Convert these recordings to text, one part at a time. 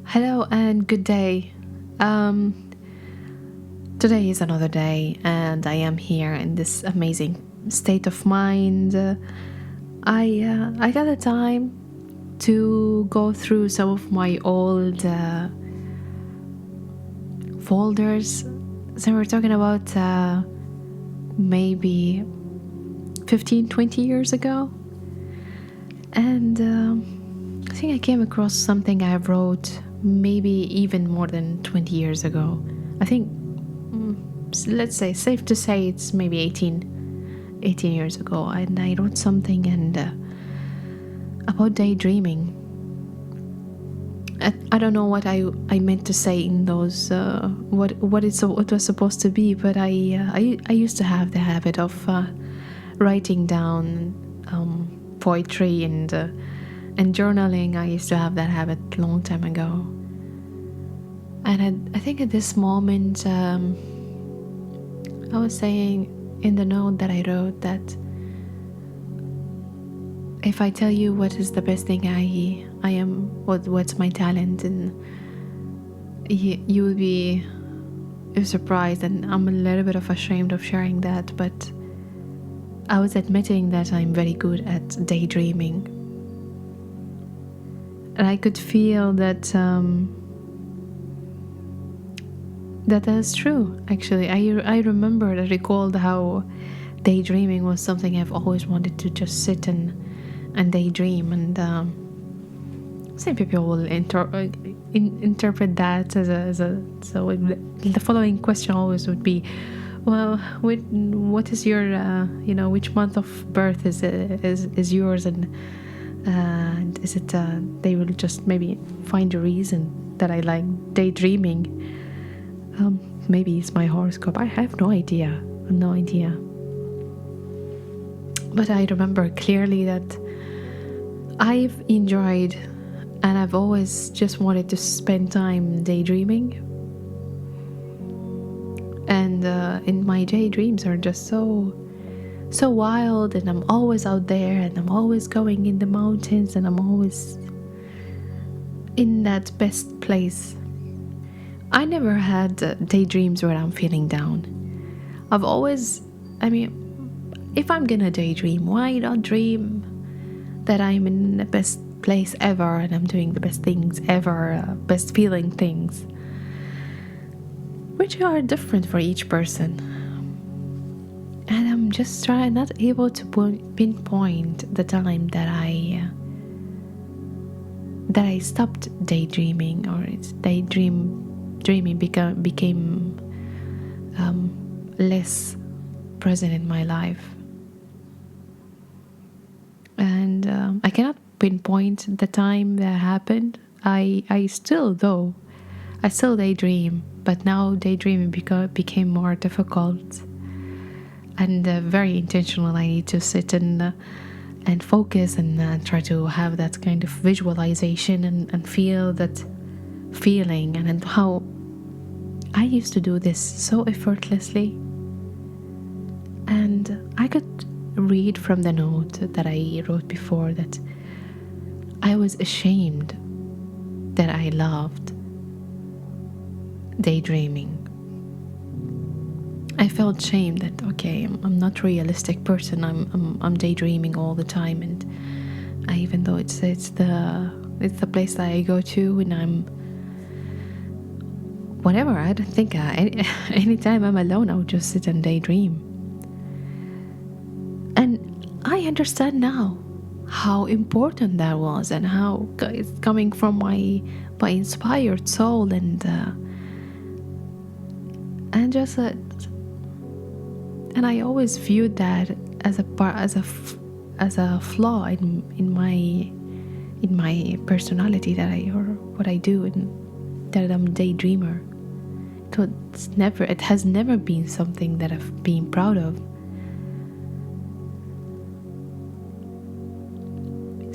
Hello and good day. Um, Today is another day, and I am here in this amazing state of mind. I got the time to go through some of my old folders. So we're talking about maybe 15, 20 years ago, and I think I came across something I wrote maybe even more than 20 years ago. I think, let's say, safe to say it's maybe 18 years ago. And I wrote something about daydreaming. I don't know what I meant to say in those, what it was supposed to be, but I used to have the habit of writing down poetry and journaling. I used to have that habit a long time ago. And I think at this moment, I was saying in the note that I wrote that if I tell you what is the best thing I am, what's my talent, and you will be surprised, and I'm a little bit of ashamed of sharing that, but I was admitting that I'm very good at daydreaming. And I could feel that that is true. Actually, I remembered, I recalled how daydreaming was something I've always wanted to just sit and daydream. And some people will interpret that as a so the following question always would be, well, what is your which month of birth is yours, and is it they will just maybe find a reason that I like daydreaming. Maybe it's my horoscope. I have no idea. But I remember clearly that I've enjoyed, and I've always just wanted to spend time daydreaming. And in my daydreams are just so wild, and I'm always out there, and I'm always going in the mountains, and I'm always in that best place. I never had daydreams where I'm feeling down. I've always, if I'm gonna daydream, why not dream that I'm in the best place ever and I'm doing the best things ever, best feeling things, which are different for each person. And I'm just not able to pinpoint the time that I stopped daydreaming, or it's dreaming became less present in my life. And I cannot pinpoint the time that happened. I still daydream, but now daydreaming became more difficult and very intentional. I need to sit and focus and try to have that kind of visualization and feel that feeling, and how I used to do this so effortlessly. And I could read from the note that I wrote before that I was ashamed that I loved daydreaming. I felt shame that, okay, I'm not a realistic person. I'm daydreaming all the time, and even though it's the place that I go to when I'm whatever, I don't think anytime I'm alone, I would just sit and daydream. And I understand now how important that was, and how it's coming from my inspired soul, and just and I always viewed that as a flaw in my personality, that or what I do, and that I'm a daydreamer. So it has never been something that I've been proud of.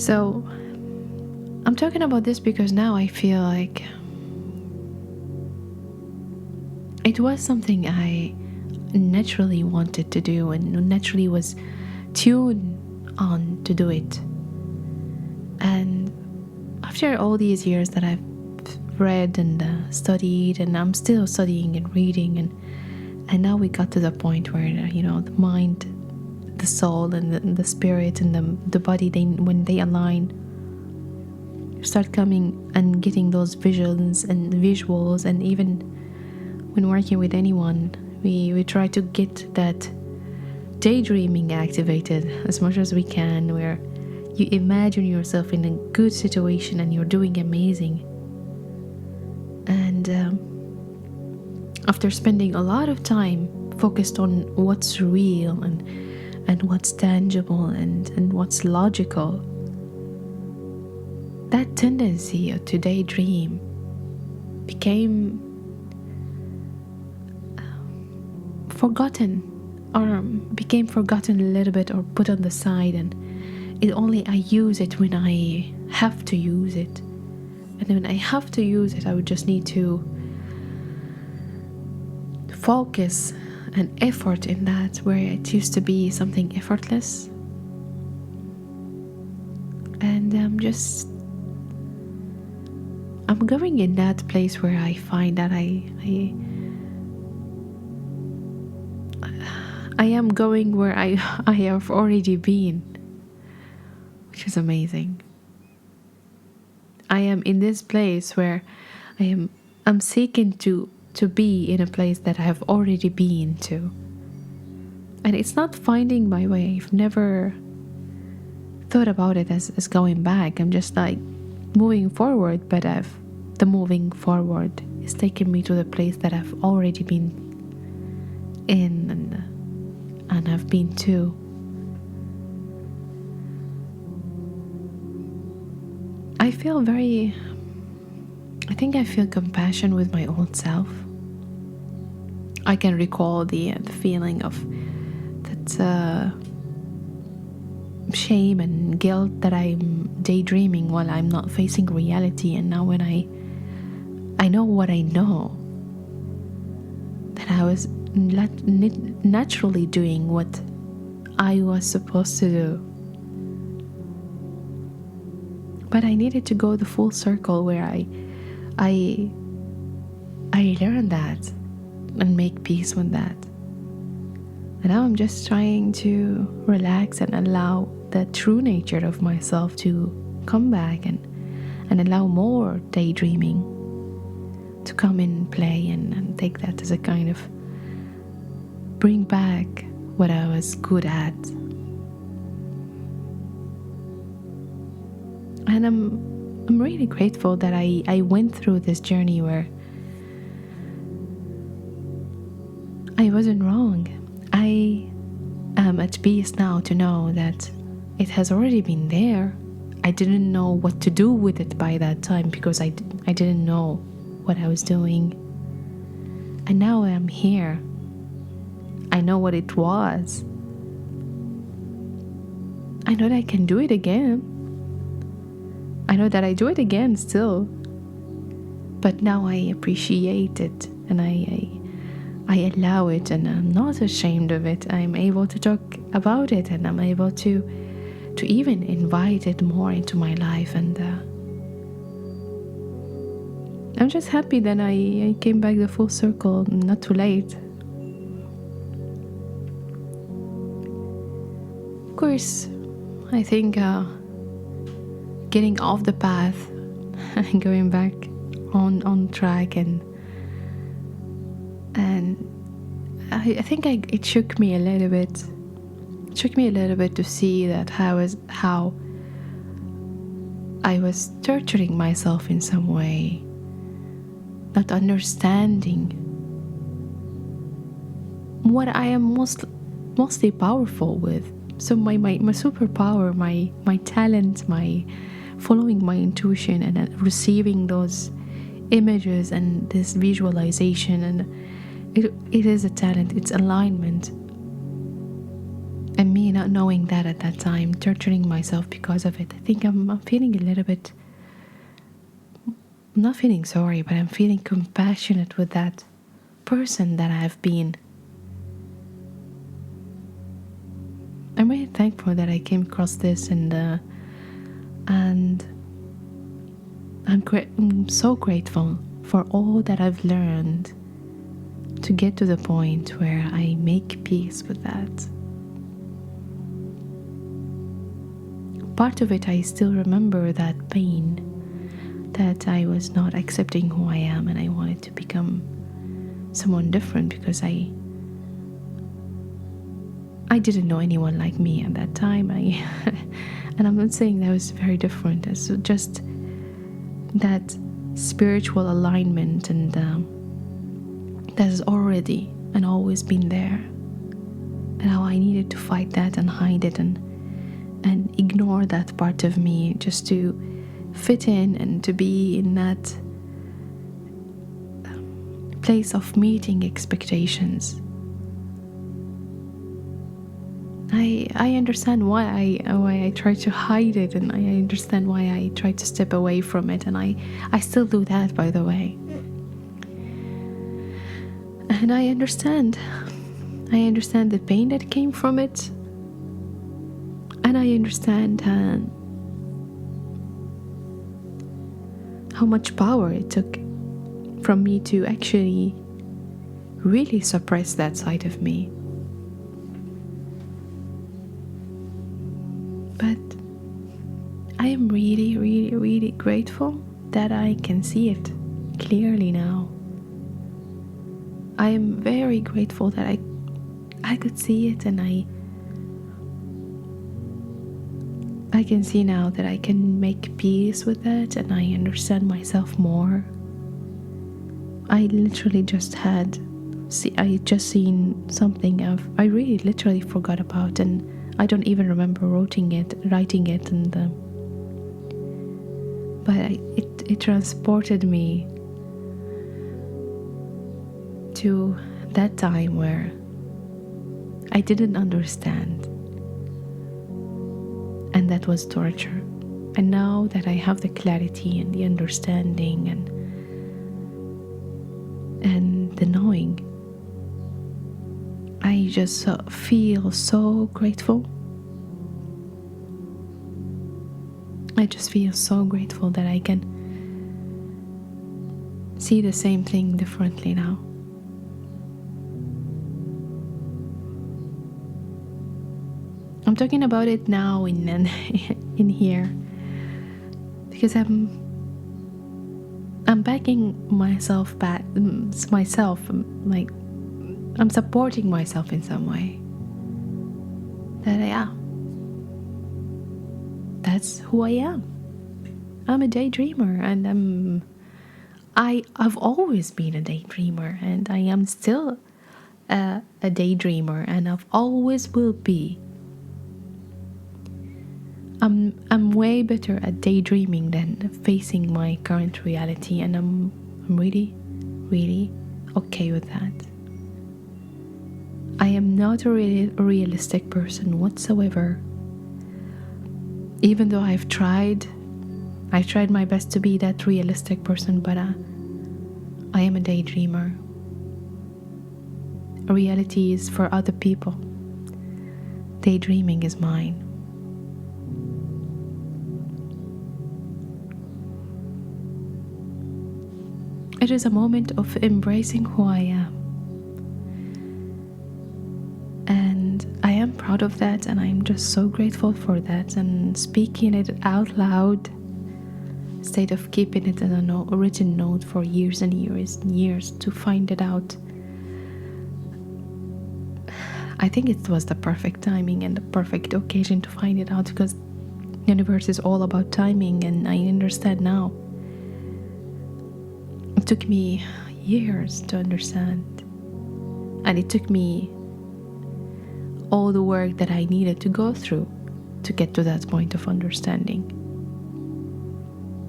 So I'm talking about this because now I feel like it was something I naturally wanted to do, and naturally was tuned on to do it. And after all these years that read and studied, and I'm still studying and reading, and now we got to the point where the mind, the soul, and the spirit and the body, they when they align, you start coming and getting those visions and visuals. And even when working with anyone, we try to get that daydreaming activated as much as we can, where you imagine yourself in a good situation and you're doing amazing. And after spending a lot of time focused on what's real and what's tangible and what's logical, that tendency to daydream became forgotten, or became forgotten a little bit, or put on the side, and I use it when I have to use it. And when I have to use it, I would just need to focus and effort in that, where it used to be something effortless. And I'm going in that place where I find that I am going where I have already been, which is amazing. I am in this place where I'm seeking to be in a place that I have already been to. And it's not finding my way. I've never thought about it as going back. I'm just like moving forward, but the moving forward is taking me to the place that I've already been in and have been to. I think I feel compassion with my old self. I can recall the feeling of that shame and guilt that I'm daydreaming while I'm not facing reality. And now when I know what I know, that I was naturally doing what I was supposed to do. But I needed to go the full circle where I learned that and make peace with that. And now I'm just trying to relax and allow the true nature of myself to come back and allow more daydreaming to come in play, and take that as a kind of bring back what I was good at. And I'm really grateful that I went through this journey where I wasn't wrong. I am at peace now to know that it has already been there. I didn't know what to do with it by that time because I didn't know what I was doing. And now I'm here. I know what it was. I know that I can do it again. I know that I do it again still. But now I appreciate it, and I allow it, and I'm not ashamed of it. I'm able to talk about it, and I'm able to even invite it more into my life. And I'm just happy that I came back the full circle, not too late. Of course, I think getting off the path and going back on track, and I think it shook me a little bit. It took me a little bit to see that how I was torturing myself in some way, not understanding what I am mostly powerful with. So my superpower, my talent, my following my intuition and receiving those images and this visualization, and it is a talent, it's alignment. And me not knowing that at that time, torturing myself because of it. I think I'm feeling a little bit, I'm not feeling sorry, but I'm feeling compassionate with that person that I have been. I'm really thankful that I came across this and I'm so grateful for all that I've learned to get to the point where I make peace with that. Part of it, I still remember that pain, that I was not accepting who I am and I wanted to become someone different because I didn't know anyone like me at that time. And I'm not saying that was very different. It's just that spiritual alignment, and that has already and always been there. And how I needed to fight that and hide it and ignore that part of me just to fit in and to be in that place of meeting expectations. I understand why I try to hide it, and I understand why I try to step away from it, and I still do that, by the way. And I understand the pain that came from it, and I understand how much power it took from me to actually really suppress that side of me. But I am really, really, really grateful that I can see it clearly now. I am very grateful that I could see it, and I can see now that I can make peace with that, and I understand myself more. I literally just I just seen something I really literally forgot about, and I don't even remember writing it, and but it transported me to that time where I didn't understand, and that was torture. And now that I have the clarity and the understanding and the knowing, I just feel so grateful. I just feel so grateful that I can see the same thing differently now. I'm talking about it now in here because I'm backing myself back, like I'm supporting myself in some way. That that's who I am. I'm a daydreamer, and I've always been a daydreamer, and I am still a daydreamer, and I've always will be. I'm way better at daydreaming than facing my current reality, and I'm really, really okay with that. I am not a realistic person whatsoever. Even though I've tried my best to be that realistic person, but I am a daydreamer. Reality is for other people. Daydreaming is mine. It is a moment of embracing who I am. And I am proud of that, and I'm just so grateful for that, and speaking it out loud instead of keeping it as a written note for years and years and years to find it out. I think it was the perfect timing and the perfect occasion to find it out, because the universe is all about timing, and I understand now. It took me years to understand, and it took me all the work that I needed to go through to get to that point of understanding.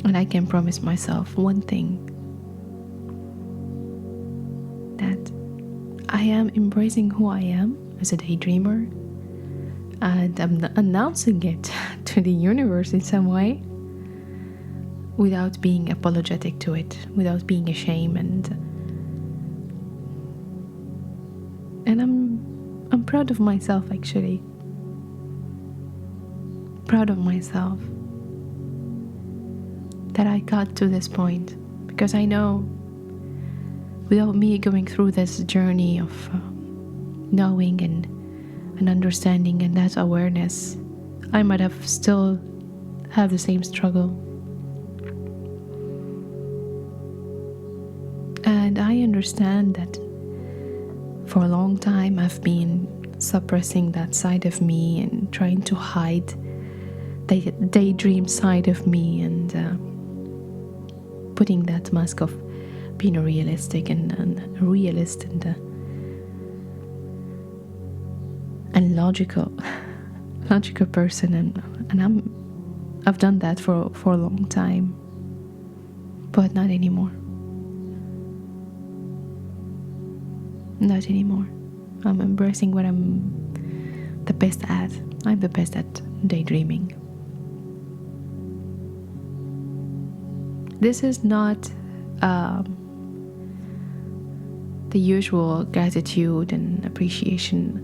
And I can promise myself one thing, that I am embracing who I am as a daydreamer, and I'm announcing it to the universe in some way, without being apologetic to it, without being ashamed, and I'm proud of myself, actually. Proud of myself. that I got to this point, because I know without me going through this journey of knowing and understanding and that awareness, I might have still have the same struggle. And I understand that for a long time I've been suppressing that side of me and trying to hide the daydream side of me, and putting that mask of being a realistic and a realist and logical person, and I've done that for a long time, but not anymore. Not anymore. I'm embracing what I'm the best at. I'm the best at daydreaming. This is not the usual gratitude and appreciation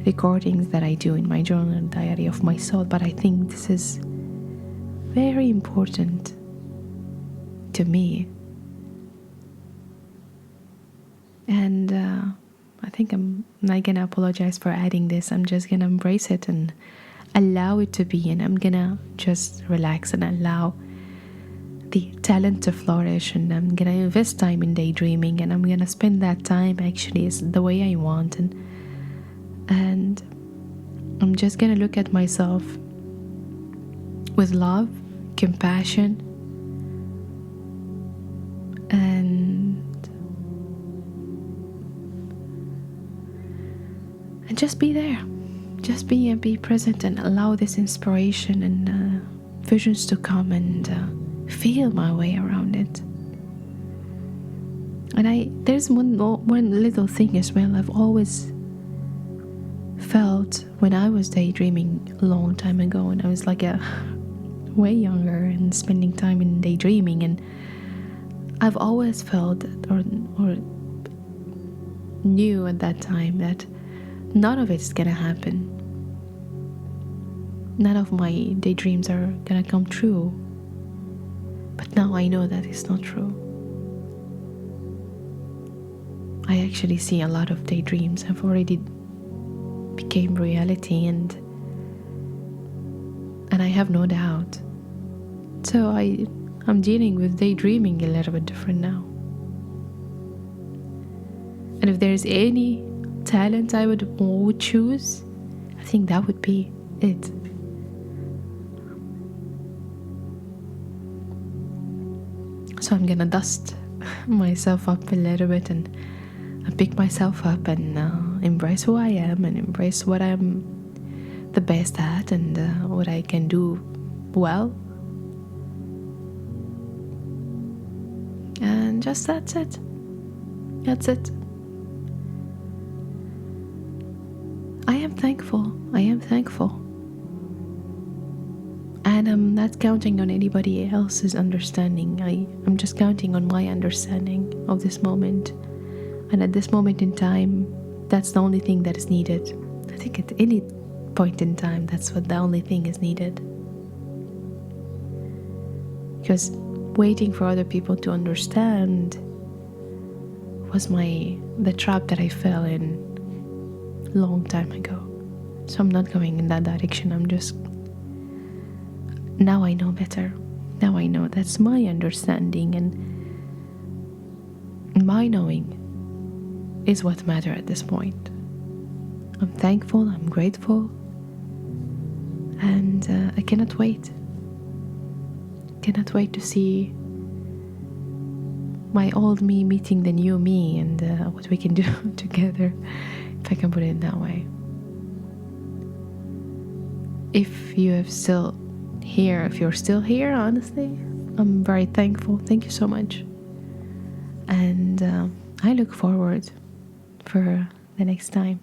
recordings that I do in my journal and diary of my soul, but I think this is very important to me. And I think I'm not gonna apologize for adding this. I'm just gonna embrace it and allow it to be, and I'm gonna just relax and allow the talent to flourish, and I'm gonna invest time in daydreaming, and I'm gonna spend that time actually is the way I want, and I'm just gonna look at myself with love, compassion, and just be there. Just be present and allow this inspiration and visions to come, and feel my way around it. And there's one little thing as well I've always felt when I was daydreaming a long time ago, when I was like way younger and spending time in daydreaming, and I've always felt or knew at that time that none of it's gonna happen. None of my daydreams are gonna come true. But now I know that it's not true. I actually see a lot of daydreams have already became reality, and I have no doubt. So I'm dealing with daydreaming a little bit different now. And if there's any talent I would choose, I think that would be it. So I'm gonna dust myself up a little bit and pick myself up and embrace who I am, and embrace what I'm the best at, and what I can do well. And just that's it. I am thankful. And I'm not counting on anybody else's understanding. I'm just counting on my understanding of this moment. And at this moment in time, that's the only thing that is needed. I think at any point in time, that's what the only thing is needed. Because waiting for other people to understand was the trap that I fell in a long time ago. So I'm not going in that direction. Now I know better. Now I know that's my understanding, and my knowing is what matters at this point. I'm thankful, I'm grateful, and I cannot wait. Cannot wait to see my old me meeting the new me, and what we can do together, if I can put it that way. If you're still here, honestly, I'm very thankful. Thank you so much. And I look forward for the next time.